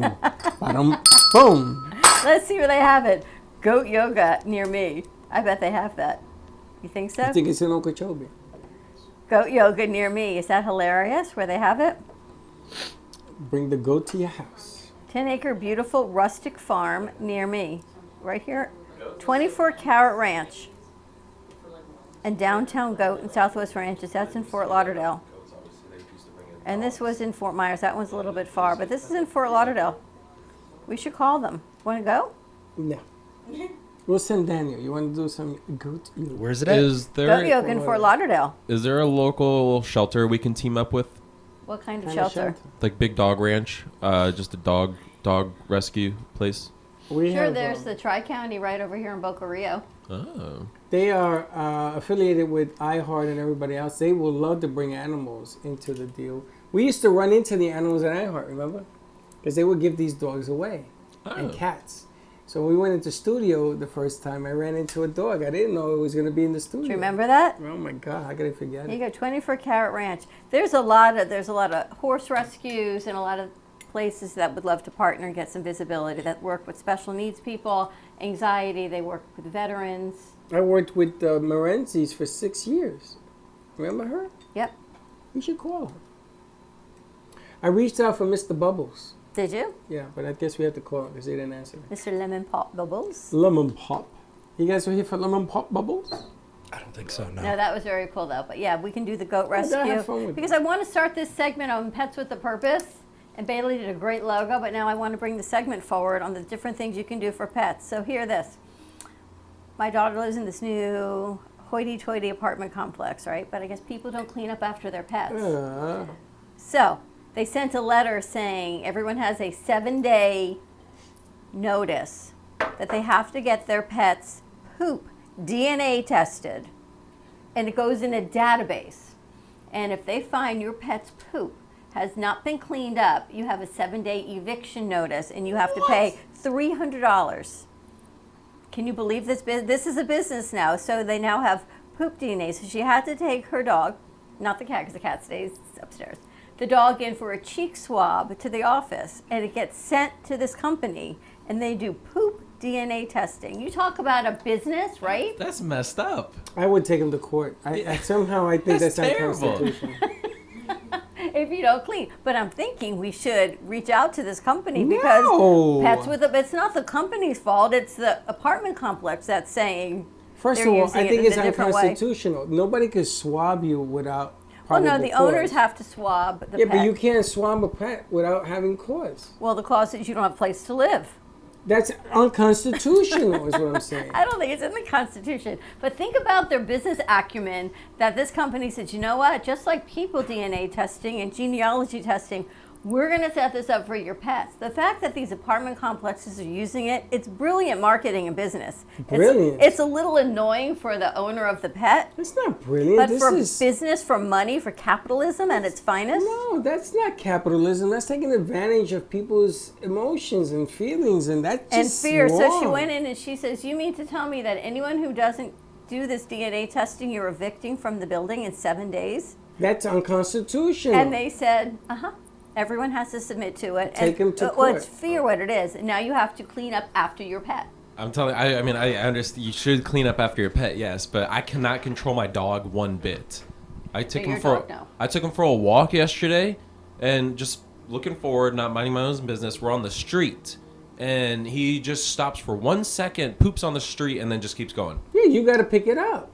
Ba-dum, boom. Let's see where they have it. Goat yoga near me. I bet they have that. You think so? I think it's in Okeechobee. Goat yoga near me. Is that hilarious where they have it? Bring the goat to your house. 10-acre beautiful rustic farm near me. Right here. 24 Carrot Ranch. And Downtown Goat and Southwest Ranches. That's in Fort Lauderdale. And this was in Fort Myers. That one's a little bit far, but this is in Fort Lauderdale. We should call them. Want to go? No. We'll send Daniel. You want to do some goat yoga? Where's it at? Is Goat there yoga in Fort Lauderdale. is there a local shelter we can team up with? What kind of Kind shelter? Like Big Dog Ranch? Just a dog rescue place? We Sure, have, there's the Tri-County right over here in Boca Rio. Oh. They are affiliated with iHeart and everybody else. They will love to bring animals into the deal. We used to run into the animals at iHeart, remember? Because they would give these dogs away and Oh. cats. So when we went into studio the first time, I ran into a dog. I didn't know it was going to be in the studio. Do you remember that? Oh my God, how could I forget You it? go 24 Carrot Ranch. There's a lot of horse rescues and a lot of places that would love to partner and get some visibility that work with special needs people, anxiety. They work with veterans. I worked with Morenzis for 6 years. Remember her? Yep. We should call her. I reached out for Mr. Bubbles. Did you, Yeah, but I guess we have to call because they didn't answer. Mr. Lemon Pop Bubbles? Lemon Pop. You guys were here for Lemon Pop Bubbles? I don't think so, no. No, that was very cool though. But yeah, we can do the goat I gotta have fun rescue with because it. I want to start this segment on Pets with a Purpose. And Bailey did a great logo, but now I want to bring the segment forward on the different things you can do for pets. So hear this. My daughter lives in this new hoity-toity apartment complex, right? But I guess people don't clean up after their pets. So they sent a letter saying everyone has a 7-day notice that they have to get their pets' poop DNA tested. And it goes in a database. And if they find your pet's poop has not been cleaned up, you have a 7-day eviction notice and you have to pay $300. Can you believe this? This is a business now. So they now have poop DNA. So she had to take her dog, not the cat because the cat stays upstairs, the dog in for a cheek swab to the office, and it gets sent to this company and they do poop DNA testing. You talk about a business, right? That's messed up. I would take him to court. I somehow I think That's that's terrible. unconstitutional. If you don't clean. But I'm thinking we should reach out to this company because No. pets with a, it's not the company's fault, it's the apartment complex that's saying First they're of all, using I it think in it's a different way. unconstitutional. Nobody could swab you without. Well, no, probable the owners cause. have to swab the Yeah, pet. but you can't swab a pet without having cause. Well, the clause is you don't have a place to live. That's unconstitutional, is what I'm saying. I don't think it's in the Constitution. But think about their business acumen that this company said, you know what, just like people DNA testing and genealogy testing, we're going to set this up for your pets. The fact that these apartment complexes are using it, it's brilliant marketing and business. Brilliant. It's a little annoying for the owner of the pet, That's not brilliant. but this for is business, for money, for capitalism at its finest. no, that's not capitalism. That's taking advantage of people's emotions and feelings, and that's And just fear. So she wrong. went in and she says, you mean to tell me that anyone who doesn't do this DNA testing, you're evicting from the building in 7 days? That's unconstitutional. And they said, everyone has to submit to it. Take and, 'em to Well, it's court. fear what it is. And now you have to clean up after your pet. I'm telling. I mean, I understand. You should clean up after your pet, yes, but I cannot control my dog one bit. I took your him for. dog, no. I took him for a walk yesterday, and just looking forward, not minding my own business. We're on the street, and he just stops for 1 second, poops on the street, and then just keeps going. Yeah, you got to pick it up.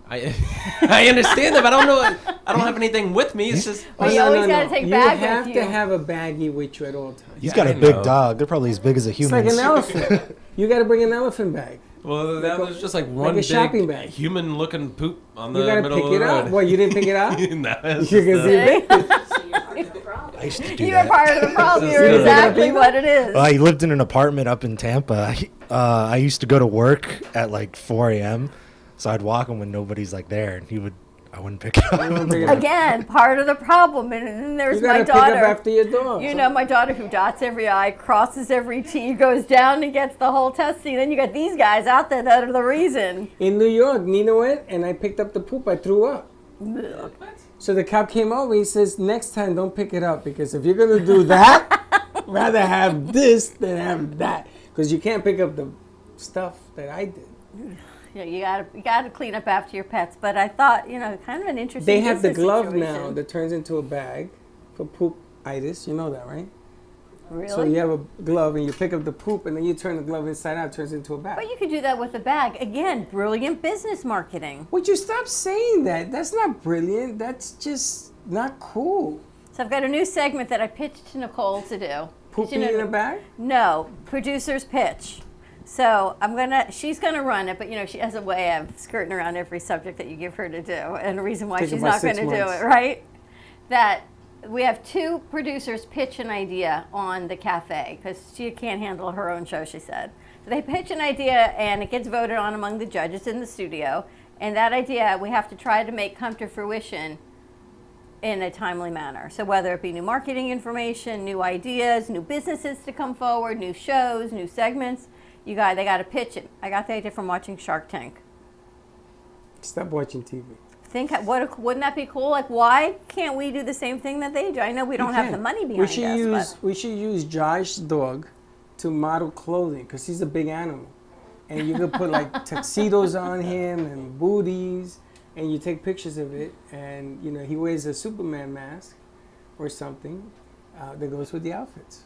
I understand that, but I don't know. I don't have anything with me. It's just Well, you always got to take bag You have with you. to have a baggie with you at all times. He's got a big dog. They're probably as big as a It's human. like an elephant. You got to bring an elephant bag. well, that was just like one a shopping big bag. human-looking poop on the You got to middle pick of the it road. up. What, you didn't pick it up? No, it's You just can see the- that. I used to do You're that. part of the problem. You're You're just- exactly what it is. Well, I lived in an apartment up in Tampa. I used to go to work at like 4 a.m. So I'd walk him when nobody's like there, and I wouldn't pick it You don't up. pick it up. Again, part of the problem. And then there's You my got to pick up daughter. after your dog. You know, my daughter who dots every I, crosses every T, goes down and gets the whole testing. Then you got these guys out there that are the reason. In New York, Nina went and I picked up the poop. I threw up. So the cop came over. He says, next time don't pick it up because if you're going to do that, rather have this than have that. Because you can't pick up the stuff that I did. Yeah, you gotta clean up after your pets. But I thought, kind of an interesting. They have the business glove situation. now that turns into a bag for poop-itis. You know that, right? Really? So you have a glove and you pick up the poop and then you turn the glove inside out, it turns into a bag. But you could do that with a bag. Again, brilliant business marketing. Would you stop saying that? That's not brilliant. That's just not cool. So I've got a new segment that I pitched to Nicole to do. 'Cause Pooping in a bag? No, producer's pitch. So she's gonna run it, but she has a way of skirting around every subject that you give her to do, and the reason why Take she's about not 6 gonna do months. it, right? That we have 2 producers pitch an idea on the cafe because she can't handle her own show, she said. So they pitch an idea and it gets voted on among the judges in the studio, and that idea we have to try to make come to fruition in a timely manner. So whether it be new marketing information, new ideas, new businesses to come forward, new shows, new segments, they got to pitch it. I got the idea from watching Shark Tank. Stop watching TV. Wouldn't that be cool? Like, why can't we do the same thing that they do? I know we don't have the money behind us, We should use Josh's dog to model clothing because he's a big animal, and you could put like tuxedos on him and booties, and you take pictures of it, and he wears a Superman mask or something that goes with the outfits.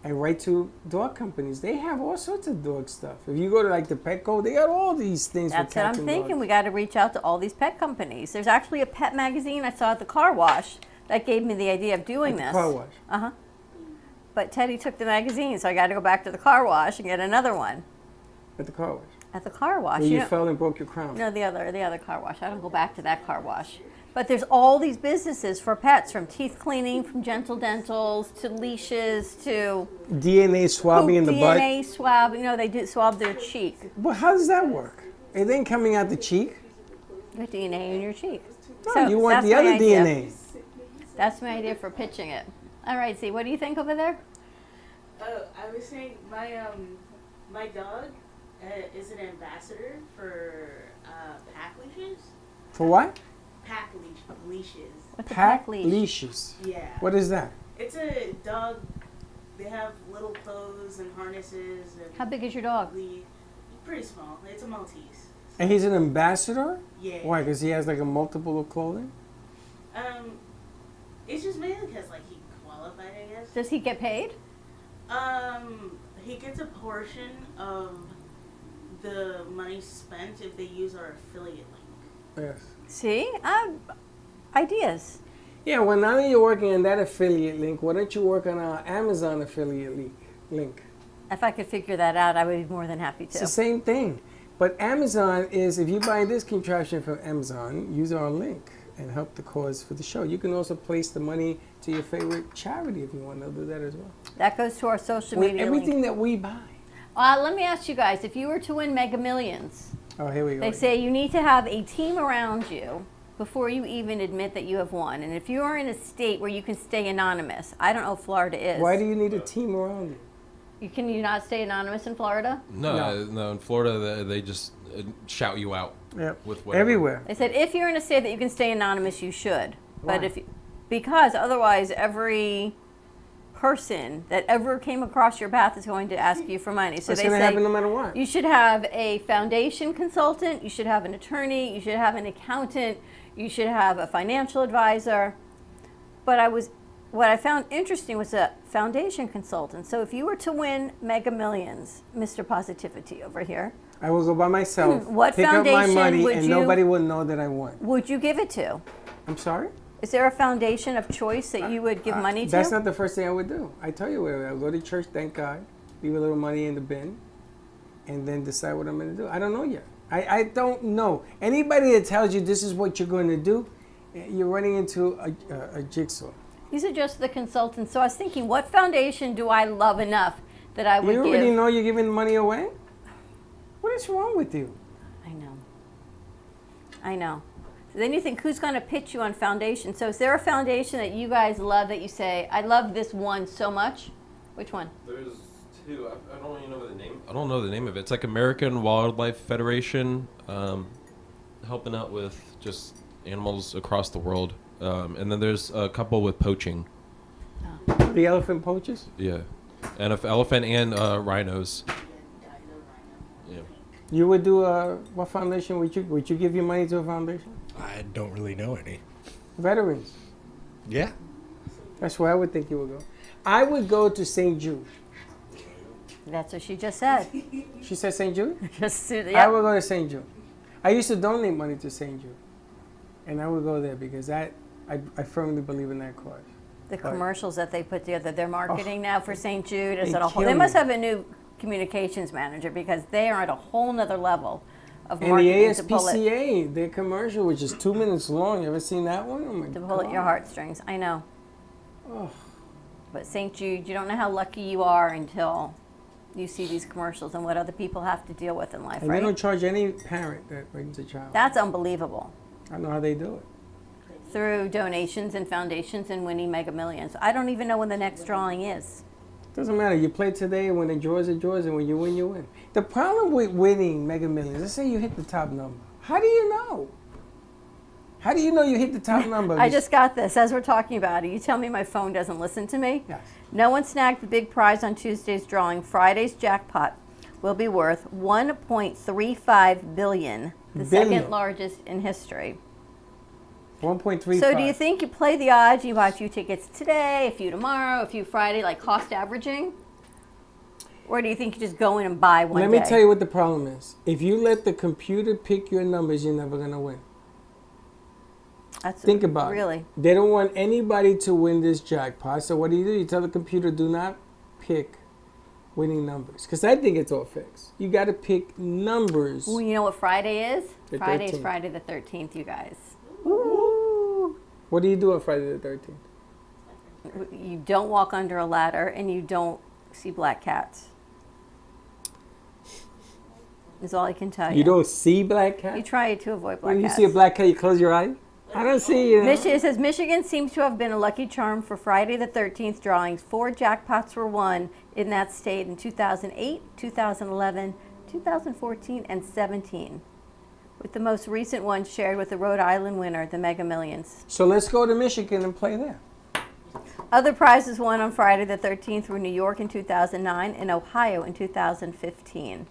And write to dog companies. They have all sorts of dog stuff. If you go to like the Petco, they got all these things That's for what cats I'm and thinking. dogs. We got to reach out to all these pet companies. There's actually a pet magazine I saw at the car wash that gave me the idea of doing this. Car wash. Uh-huh. But Teddy took the magazine, so I got to go back to the car wash and get another one. At the car wash. At the car wash. Where you fell and broke your crown. No, the other car wash. I don't go back to that car wash. But there's all these businesses for pets, from teeth cleaning, from gentle dentals, to leashes, to DNA swabbing in the butt. DNA swab. They do swab their cheek. Well, how does that work? It ain't coming out the cheek. You got DNA in your cheek. No, you want that's the my other idea. DNA. That's my idea for pitching it. All right, Z, what do you think over there? I was saying my dog is an ambassador for pack leashes. For what? Pack leashes. What's a Pack pack leash? leashes. Yeah. What is that? It's a dog. They have little clothes and harnesses and How big is your dog? pretty small. It's a Maltese. And he's an ambassador? Yeah. Why? Because he has like a multiple of clothing? It's just mainly because he qualified, I guess. Does he get paid? He gets a portion of the money spent if they use our affiliate link. Yes. See? Ideas. Yeah, well, now that you're working on that affiliate link, why don't you work on our Amazon affiliate link? If I could figure that out, I would be more than happy It's to. the same thing. But Amazon is, if you buy this contraption from Amazon, use our link and help the cause for the show. You can also place the money to your favorite charity if you want to do that as well. That goes to our social With media everything link. that we buy. Let me ask you guys, if you were to win Mega Millions, Oh, here we go. they say you need to have a team around you before you even admit that you have won. And if you are in a state where you can stay anonymous, I don't know if Florida is. Why do you need a team around you? Can you not stay anonymous in Florida? No. In Florida, they just shout you out. Yep. With whatever. Everywhere. They said if you're in a state that you can stay anonymous, you should. Why? But because otherwise every person that ever came across your path is going to ask you for money. So That's they going to say happen no matter what. you should have a foundation consultant, you should have an attorney, you should have an accountant, you should have a financial advisor. But I was what I found interesting was a foundation consultant. So if you were to win Mega Millions, Mr. Positivity over here, I will go by myself, What pick up my foundation money, would and you- nobody will know that I won. would you give it to? I'm sorry? Is there a foundation of choice that you would give money to? That's not the first thing I would do. I tell you where I'll go to church, thank God, leave a little money in the bin, and then decide what I'm going to do. I don't know yet. I don't know. Anybody that tells you this is what you're going to do, you're running into a jigsaw. These are just the consultants. So I was thinking, what foundation do I love enough that I would You give? already know you're giving money away? What is wrong with you? I know. I know. So then you think, who's going to pitch you on foundation? So is there a foundation that you guys love that you say, I love this one so much? Which one? There's two. I don't even know the name. I don't know the name of it. It's like American Wildlife Federation, helping out with just animals across the world. And then there's a couple with poaching. The elephant poachers? Yeah, and if elephant and rhinos. Yeah. You would do what foundation would you? Would you give your money to a foundation? I don't really know any. Veterans. Yeah. That's where I would think you would go. I would go to St. Jude. That's what she just said. She said St. Jude? Just I yeah. would go to St. Jude. I used to donate money to St. Jude. And I would go there because I firmly believe in that cause. The commercials that they put together, they're marketing now for St. Jude. Is They at a whole, kill they must me. have a new communications manager because they are at a whole nother level of And the marketing to pull it, ASPCA, their commercial, which is 2 minutes long. You ever seen that one? Oh my to pull at your God. heartstrings. I know. Oh. But St. Jude, you don't know how lucky you are until you see these commercials and what other people have to deal with in life, And they don't right? charge any parent that brings a child. That's unbelievable. I don't know how they do it. Through donations and foundations and winning Mega Millions. I don't even know when the next drawing is. Doesn't matter. You play today, and when the draws are draws, and when you win, you win. The problem with winning Mega Millions, let's say you hit the top number. How do you know? How do you know you hit the top number? I just got this as we're talking about it. You tell me my phone doesn't listen to me? Yes. No one snagged the big prize on Tuesday's drawing. Friday's jackpot will be worth $1.35 billion, the Billion. second largest in history. 1.35. So do you think you play the odds, you buy a few tickets today, a few tomorrow, a few Friday, like cost averaging? Or do you think you just go in and buy one Let day? me tell you what the problem is. If you let the computer pick your numbers, you're never going to win. That's Think about it. really. They don't want anybody to win this jackpot. So what do? You tell the computer, do not pick winning numbers. Because I think it's all fixed. You got to pick numbers. Well, you know what Friday is? The Friday is 13th. Friday the 13th, you guys. What do you do on Friday the 13th? You don't walk under a ladder and you don't see black cats. Is all I can tell you. You don't see black cats? You try to avoid black When you cats. see a black cat, you close your eyes? I don't see you. It says Michigan seems to have been a lucky charm for Friday the 13th drawings. 4 jackpots were won in that state in 2008, 2011, 2014, and 17. With the most recent one shared with the Rhode Island winner, the Mega Millions. So let's go to Michigan and play there. Other prizes won on Friday the 13th were New York in 2009 and Ohio in 2015.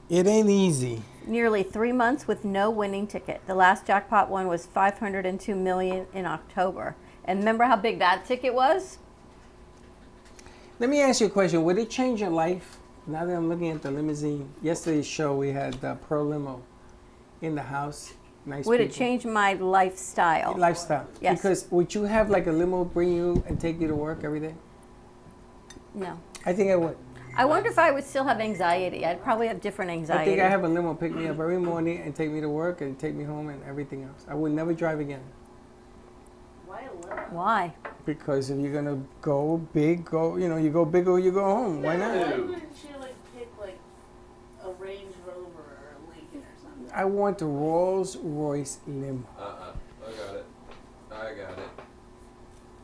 It ain't easy. Nearly 3 months with no winning ticket. The last jackpot one was $502 million in October. And remember how big that ticket was? Let me ask you a question. Would it change your life? Now that I'm looking at the limousine. Yesterday's show, we had Pro Limo in the house. Nice Would it people. change my lifestyle? Lifestyle. Yes. Because would you have like a limo bring you and take you to work every day? No. I think I would. I wonder if I would still have anxiety. I'd probably have different anxiety. I think I have a limo pick me up every morning and take me to work and take me home and everything else. I would never drive again. Why a limo? Why? Because if you're gonna go big, you go big or you go home. Why not? Why wouldn't you like pick like a Range Rover or a Lincoln or something? I want the Rolls Royce limo. I got it. I got it.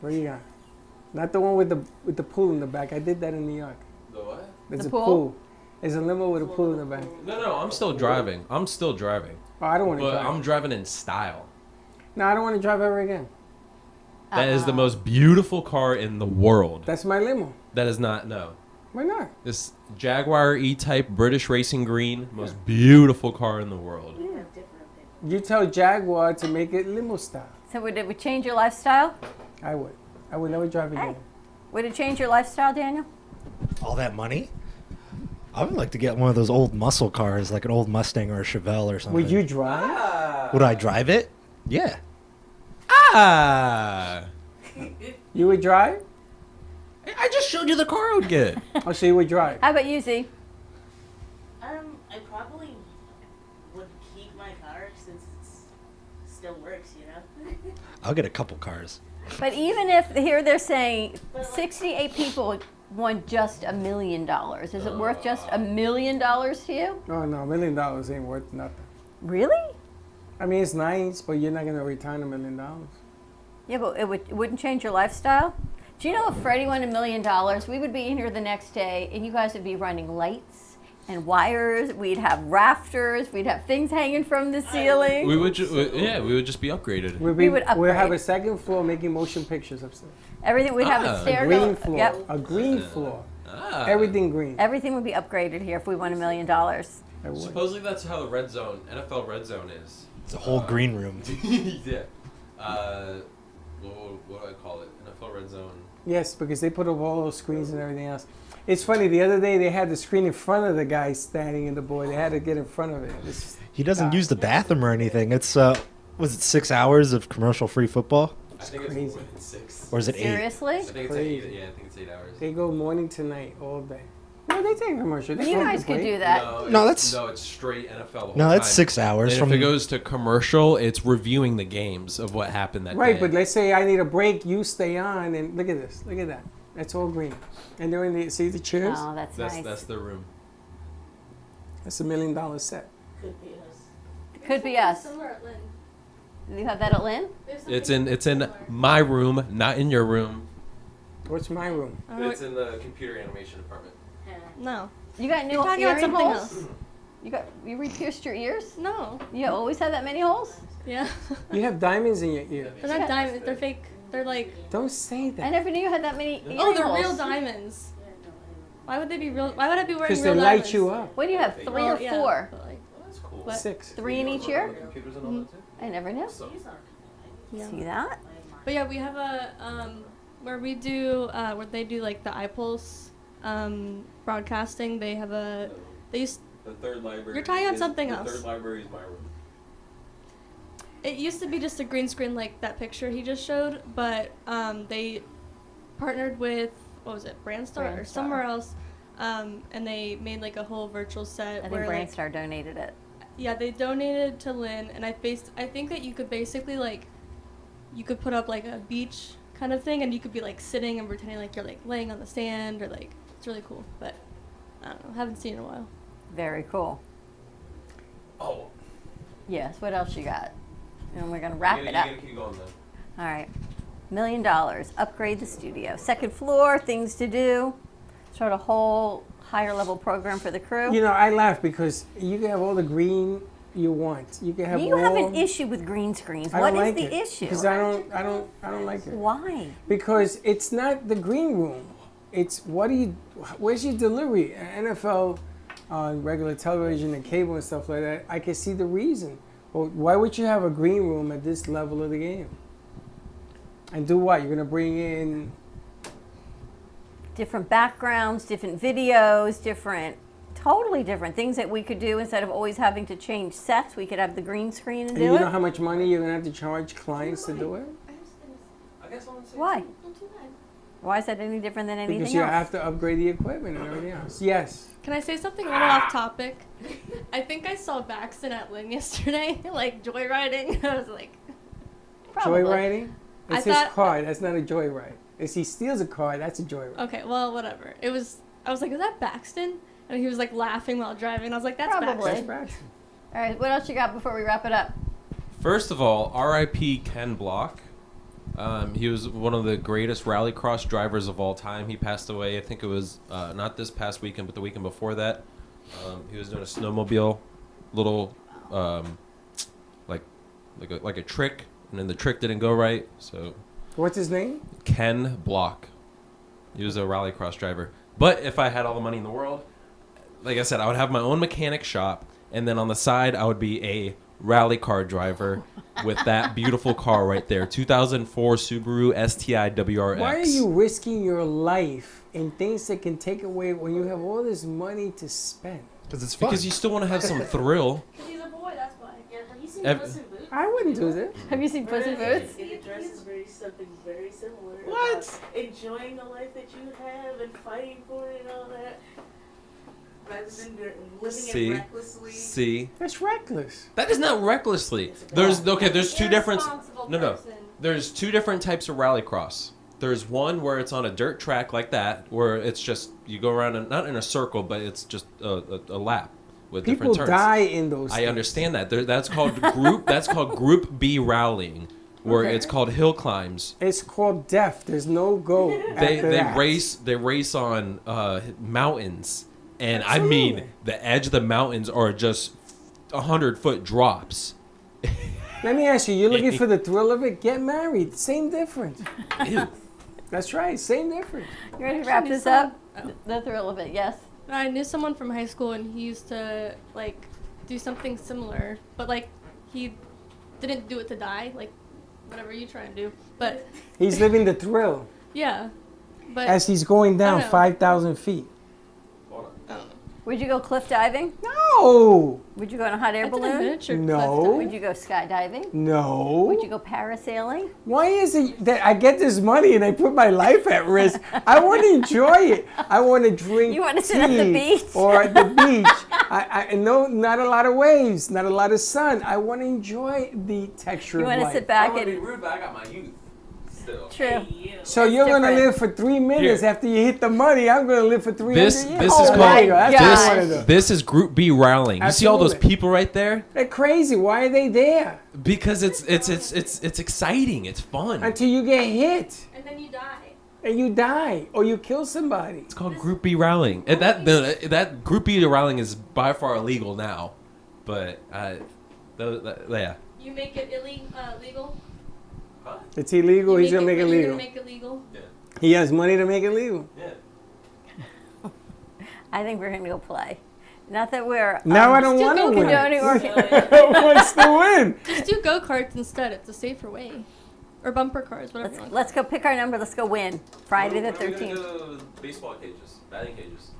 Where you got? Not the one with the pool in the back. I did that in New York. The what? There's The a pool? pool. There's a limo with a pool in the back. No, I'm still driving. Oh, I don't want to But drive. I'm driving in style. No, I don't want to drive ever again. That is the most beautiful car in the world. That's my limo. That is not, no. Why not? This Jaguar E-Type British Racing Green, most beautiful car in the world. We have different opinions. You tell Jaguar to make it limo style. So would it change your lifestyle? I would. I would never drive again. Hey. Would it change your lifestyle, Daniel? All that money? I would like to get one of those old muscle cars, like an old Mustang or a Chevelle or something. Would you drive? Would I drive it? Yeah. You would drive? I just showed you the car I would get. Oh, so you would drive? How about you, Z? I probably would keep my car since it still works, you know? I'll get a couple cars. But even if here they're saying 68 people won just $1 million, is it worth just $1 million to you? Oh, no, $1 million ain't worth nothing. Really? I mean, it's nice, but you're not going to return $1 million. Yeah, but it wouldn't change your lifestyle? Do you know if Freddie won $1 million, we would be in here the next day and you guys would be running lights and wires. We'd have rafters. We'd have things hanging from the ceiling. We would just be upgraded. We would upgrade. We'll have a second floor making motion pictures upstairs. Everything, we'd have a A stair. green floor. Yep. A green floor. Everything green. Everything would be upgraded here if we won $1 million. I would. Supposedly that's how the red zone, NFL red zone is. It's a whole green room. Yeah. What do I call it? NFL red zone. Yes, because they put up all those screens and everything else. It's funny, the other day they had the screen in front of the guy standing in the board. They had to get in front of it. He doesn't use the bathroom or anything. It's, was it 6 hours of commercial-free football? I think crazy. it's 6. Or is it 8? Seriously? I think it's 8. Yeah, I think it's 8 hours. They go morning to night all day. No, they take a commercial. They You smoke guys the could break. do that. It's straight NFL. The whole No, that's time. 6 hours. And From if it goes to commercial, it's reviewing the games of what happened that Right, day. but let's say I need a break, you stay on, and look at this. Look at that. That's all green. And they're in the, see the chairs? Oh, that's nice. That's their room. That's $1 million set. Could be us. Could be us. Somewhere at Lynn. You have that at Lynn? There's It's something in my room, not in your room. What's my room? It's in the computer animation department. No. You got new You're talking about earring something holes? else. You re-pierced your ears? No. You always had that many holes? Yeah. You have diamonds in your ear. They're not diamonds. They're fake. They're like. Don't say I that. never knew you had that many ear Oh, they're holes. real diamonds. Why would they be real? Why would I be wearing Because real they diamonds? light you up. What do you have, 3 or 4? Yeah, but like, That's cool. What? 6. 3 in each ear? Computers and all that too? I never knew. yeah. See that? But yeah, we have a where we do where they do like the iPulse broadcasting. They have a they used The third library. You're talking about something the else. third library is my room. it used to be just a green screen like that picture he just showed, but they partnered with what was it, Brandstar or Brandstar. somewhere else, and they made like a whole virtual set I think where like, Brandstar donated it. yeah, they donated to Lynn, and I think that you could basically like you could put up like a beach kind of thing, and you could be like sitting and pretending like you're like laying on the sand, or like it's really cool. But I don't know, haven't seen it in a while. Very cool. Oh. Yes, what else you got? And we're going to wrap it up. You gotta keep going though. All right. $1 million. Upgrade the studio. Second floor, things to do. Sort of whole higher level program for the crew. You know, I laugh because you can have all the green you want. You can have You all. have an issue with green screens. I What don't is like the it. issue? Because I don't like it. Why? Because it's not the green room. It's where's your delivery? NFL on regular television and cable and stuff like that, I can see the reason. Well, why would you have a green room at this level of the game? And do what? You're gonna bring in Different backgrounds, different videos, totally different things that we could do instead of always having to change sets. We could have the green screen and and do you it. know how much money you're gonna have to charge clients to do it? I guess I want to say. Why? Why is that any different than anything Because you else? have to upgrade the equipment and everything else. Yes. Can I say something a little off topic? I think I saw Baxton at Lynn yesterday, like joyriding. I was like, Probably. Joyriding? I It's his thought- car. That's not a joyride. If he steals a car, that's a joyride. okay, well, whatever. I was like, is that Baxton? And he was like laughing while driving. I was like, that's Probably. Baxton. That's Braxton. All right, what else you got before we wrap it up? First of all, R.I.P. Ken Block. He was one of the greatest rallycross drivers of all time. He passed away. I think it was not this past weekend, but the weekend before that. He was doing a snowmobile, little like a trick, and then the trick didn't go right. So What's his name? Ken Block. He was a rallycross driver. But if I had all the money in the world, like I said, I would have my own mechanic shop, and then on the side I would be a rally car driver with that beautiful car right there. 2004 Subaru STI WRX. Why are you risking your life in things that can take away when you have all this money to spend? Because it's fun. Because you still want to have some thrill. He's a boy, that's why. Yeah, have you seen Ev- Puss in Boots? I wouldn't do that. Have you seen Puss in Boots? It addresses something very similar. What? About enjoying the life that you have and fighting for it and all that. Rather than living it recklessly. See? That's reckless. That is not recklessly. There's two different. No. There's two different types of rallycross. There's one where it's on a dirt track like that, where it's just you go around not in a circle, but it's just a lap with People different turns. die in those. I things. understand that. That's called group. That's called Group B rallying, where Okay. it's called hill climbs. It's called death. There's no go. They after that. race on mountains, and I Absolutely. mean the edge of the mountains are just 100-foot drops. Let me ask you. You're looking for the thrill of it. Get married. Same difference. Ew. That's right. Same difference. You ready to wrap this up? The thrill of it, yes. I knew someone from high school, and he used to like do something similar, but like he didn't do it to die, like whatever you try and do. But He's living the thrill yeah, but as he's going down I don't know. 5,000 feet. Would you go cliff diving? No. Would you go on a hot air I did a balloon? miniature No. cliff dive. Would you go skydiving? No. Would you go parasailing? Why is it that I get this money and I put my life at risk? I want to enjoy it. I want to drink You wanna sit at the tea beach? or at the beach. I know not a lot of waves, not a lot of sun. I want to enjoy the texture You of want to life. sit back be and rude, but I got my youth still. true. So you're going to different. live for 3 minutes Here. after you hit the money. I'm going to live for 300 This years. is Oh called my That's gosh. what I wanna do. this is Group B rallying. You see all those Absolutely. people right there? They're crazy. Why are they there? Because it's exciting. It's fun. Until you get hit And then you die. and you die or you kill somebody. It's called Group B rallying, and that Group B rallying is by far illegal now, but yeah. You make it legal. It's illegal. He's going to make it You're legal. gonna make it legal. He has money to make it legal. I think we're going to go play. Not that we're Now I don't still want to go win. condoning or Who wants to win? Just do go karts instead. It's a safer way, or bumper cars, whatever you want. let's go pick our number. Let's go win. Friday the 13th. Baseball cages, batting cages.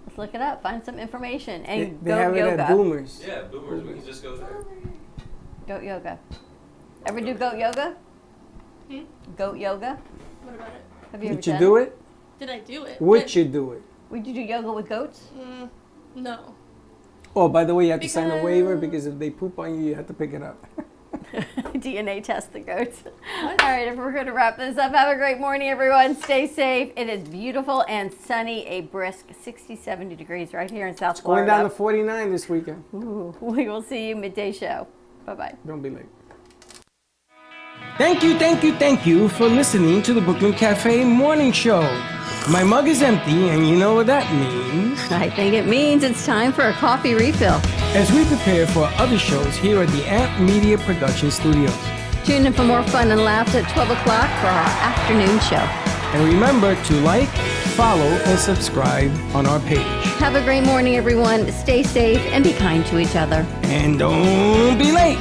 Let's look it up. Find some information They, and they go have it yoga. at Boomers. Yeah, boomers. We can just go there. Goat yoga. Ever do goat yoga? Goat yoga? What about it? Have you ever Did you done do it? Did I do it? Would you do it? Would you do yoga with goats? No. Oh, by the way, you have to sign a waiver because if they poop on you, you have to pick it up. DNA test the goats. All right, if we're going to wrap this up, have a great morning, everyone. Stay safe. It is beautiful and sunny, a brisk 60, 70 degrees right here in South Going Florida. down to 49 this weekend. Ooh, we will see you midday show. Bye-bye. Don't be late. Thank you for listening to the Brooklyn Cafe Morning Show. My mug is empty, and you know what that means. I think it means it's time for a coffee refill. As we prepare for other shows here at the Amp Media Production Studios. Tune in for more fun and laughs at 12 o'clock for our afternoon show. And remember to like, follow, and subscribe on our page. Have a great morning, everyone. Stay safe and be kind to each other. And don't be late.